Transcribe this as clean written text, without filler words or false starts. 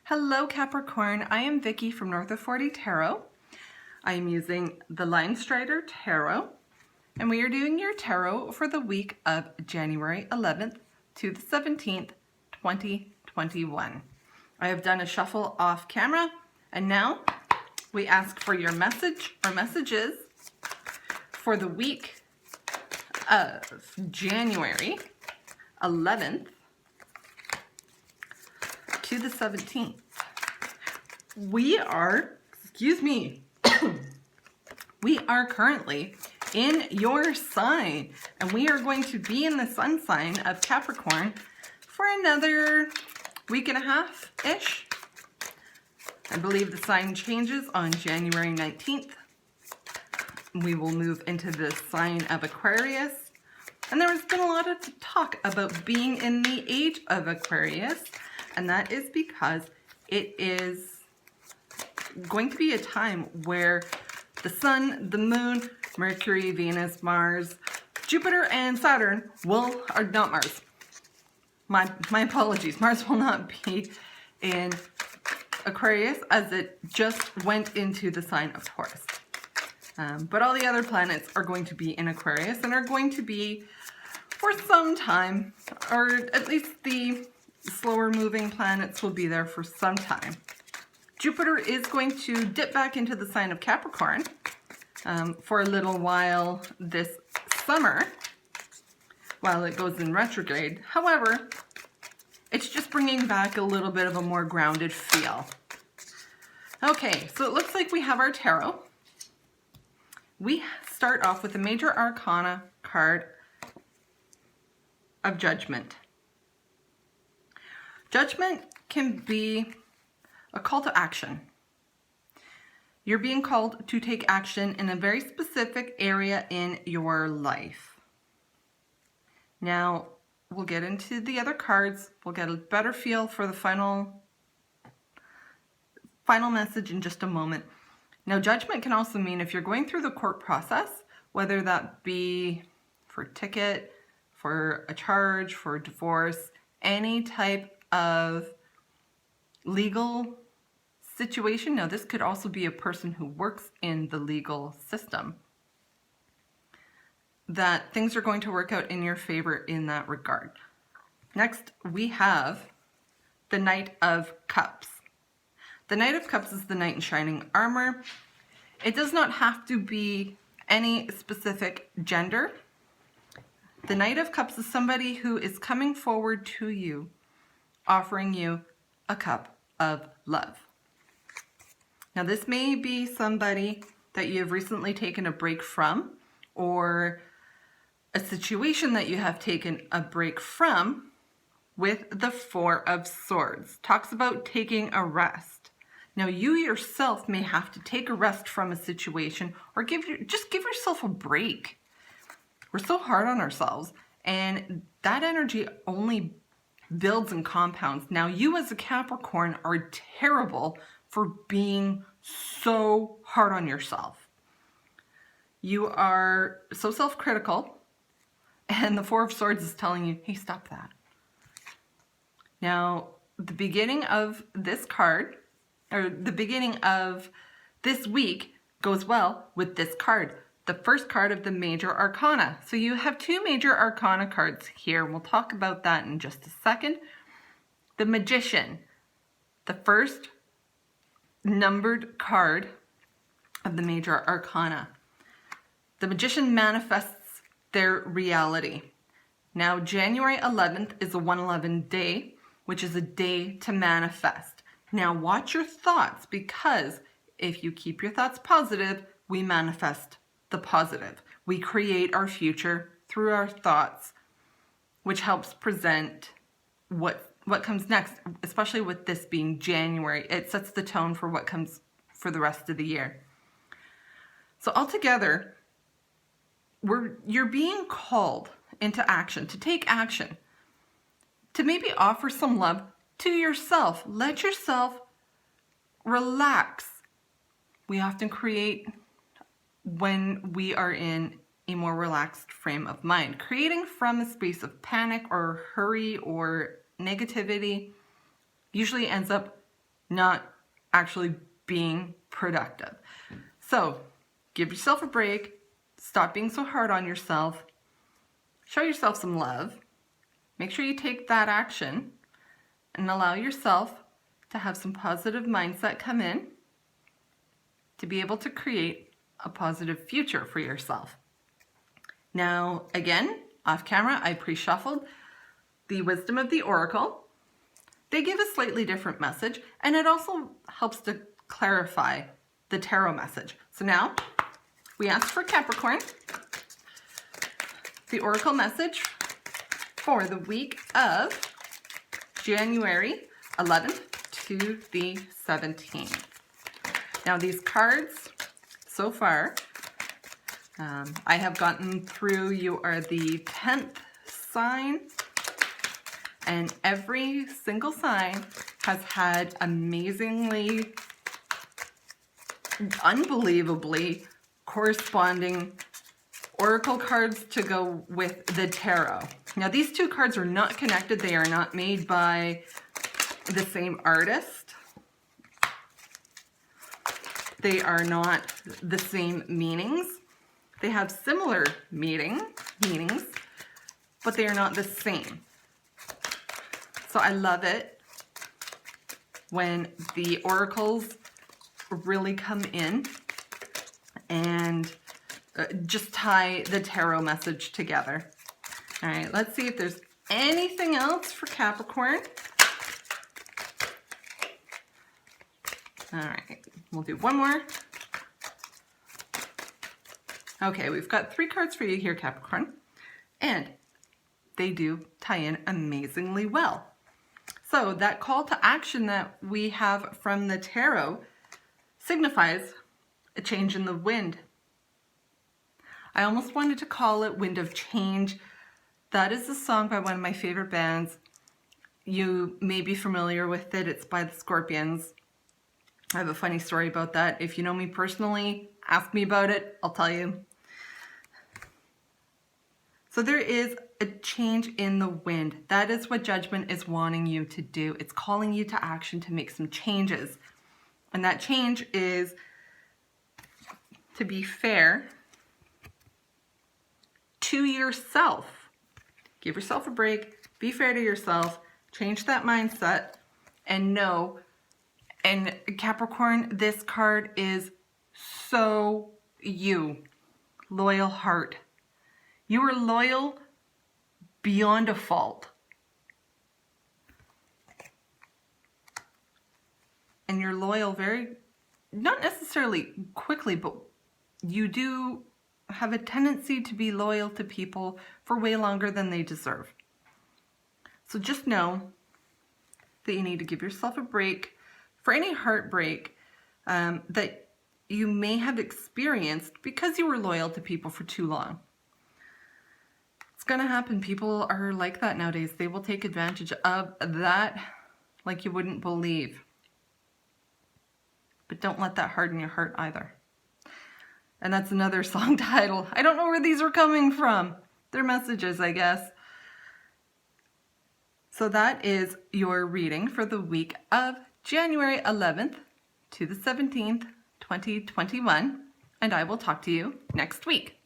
Hello Capricorn, I am Vicky from North of 40 Tarot. I am using the Line Strider Tarot, and we are doing your tarot for the week of January 11th to the 17th, 2021. I have done a shuffle off camera, and now we ask for your message or messages for the week of January 11th to the 17th. We are currently in your sign, and we are going to be in the sun sign of Capricorn for another week and a half-ish. I believe the sign changes on January 19th. We will move into the sign of Aquarius, and there has been a lot of talk about being in the age of Aquarius, and that is because it is going to be a time where the sun, the moon, Mercury, Venus, Mars, Jupiter, and Saturn are not Mars. My apologies. Mars will not be in Aquarius as it just went into the sign of Taurus. But all the other planets are going to be in Aquarius and are going to be for some time, or at least the slower moving planets will be there for some time. Jupiter is going to dip back into the sign of Capricorn for a little while this summer while it goes in retrograde. However, it's just bringing back a little bit of a more grounded feel. Okay, so it looks like we have our tarot. We start off with the Major Arcana card of Judgment. Judgment can be a call to action. You're being called to take action in a very specific area in your life. Now, we'll get into the other cards. We'll get a better feel for the final message in just a moment. Now, judgment can also mean if you're going through the court process, whether that be for a ticket, for a charge, for a divorce, any type of legal situation. Now, this could also be a person who works in the legal system, that things are going to work out in your favor in that regard. Next, we have the Knight of Cups. The Knight of Cups is the knight in shining armor. It does not have to be any specific gender. The Knight of Cups is somebody who is coming forward to you, offering you a cup of love. Now, this may be somebody that you have recently taken a break from, or a situation that you have taken a break from with the Four of Swords. Talks about taking a rest. Now, you yourself may have to take a rest from a situation, or just give yourself a break. We're so hard on ourselves, and that energy only builds and compounds. Now, you as a Capricorn are terrible for being so hard on yourself. You are so self-critical, and the Four of Swords is telling you, hey, stop that. Now, the beginning of this card, or the beginning of this week, goes well with this card, the first card of the Major Arcana. So you have two Major Arcana cards here. We'll talk about that in just a second. The Magician, the first numbered card of the Major Arcana. The Magician manifests their reality. Now, January 11th is a 111 day, which is a day to manifest. Now, watch your thoughts, because if you keep your thoughts positive, we manifest the positive. We create our future through our thoughts, which helps present what comes next, especially with this being January. It sets the tone for what comes for the rest of the year. So altogether, you're being called into action, to take action, to maybe offer some love to yourself. Let yourself relax. We often create when we are in a more relaxed frame of mind. Creating from a space of panic or hurry or negativity usually ends up not actually being productive. So give yourself a break. Stop being so hard on yourself. Show yourself some love. Make sure you take that action and allow yourself to have some positive mindset come in to be able to create a positive future for yourself. Now, again, off camera, I pre-shuffled the Wisdom of the Oracle. They give a slightly different message, and it also helps to clarify the tarot message. So now, we asked for Capricorn, the Oracle message for the week of January 11th to the 17th. Now these cards, so far, I have gotten through, you are the 10th sign, and every single sign has had amazingly, unbelievably corresponding oracle cards to go with the tarot. Now these two cards are not connected. They are not made by the same artist. They are not the same meanings. They have similar meanings, but they are not the same. So I love it when the oracles really come in and just tie the tarot message together. All right, let's see if there's anything else for Capricorn. All right, we'll do one more. Okay, we've got 3 cards for you here, Capricorn, and they do tie in amazingly well. So that call to action that we have from the tarot signifies a change in the wind. I almost wanted to call it Wind of Change. That is a song by one of my favorite bands. You may be familiar with it. It's by the Scorpions. I have a funny story about that. If you know me personally, ask me about it. I'll tell you. So there is a change in the wind. That is what Judgment is wanting you to do. It's calling you to action to make some changes. And that change is to be fair to yourself. Give yourself a break. Be fair to yourself. Change that mindset and know. And Capricorn, this card is so you. Loyal heart. You are loyal beyond a fault. And you're loyal very, not necessarily quickly, but you do have a tendency to be loyal to people for way longer than they deserve. So just know that you need to give yourself a break for any heartbreak that you may have experienced because you were loyal to people for too long. It's gonna happen. People are like that nowadays. They will take advantage of that like you wouldn't believe. But don't let that harden your heart either. And that's another song title. I don't know where these are coming from. They're messages, I guess. So that is your reading for the week of January 11th to the 17th, 2021. And I will talk to you next week.